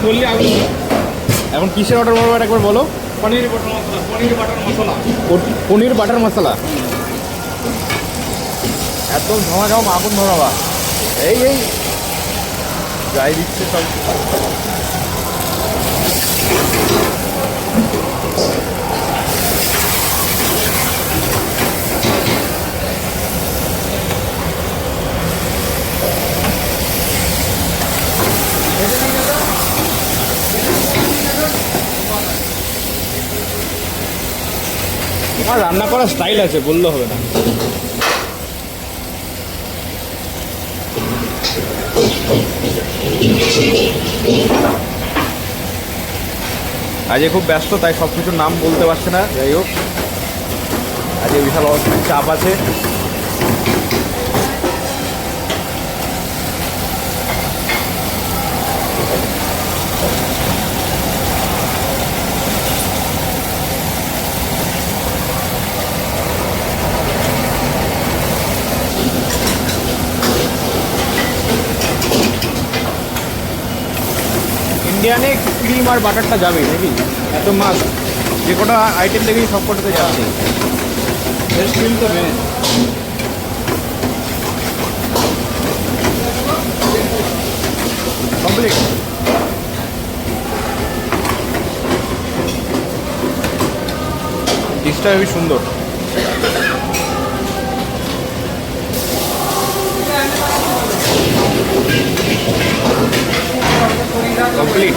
বললি আমি এখন কিসের অর্ডার করবো একবার বলো। পনির বাটার মশলা, পনির বাটার মশলা। পনির বাটার মশলা। একদম ঝমাঝম আগুন ধরাবা। এই এই যাই দিচ্ছে সব। আর রান্না করার স্টাইল আছে, বললে হবে না। আজকে খুব ব্যস্ত, তাই সব কিছুর নাম বলতে পারছে না। যাই হোক, আজকে বিশাল চাপ আছে। ইন্ডিয়ানে ক্রিম আর বাটারটা যাবে নাকি? এত মাছ যে কটা আইটেম দেখি সব কটাতে যাচ্ছে। ক্রিম তো মেন। কমপ্লিট। ডিশটা খুবই সুন্দর। কমপ্লিট।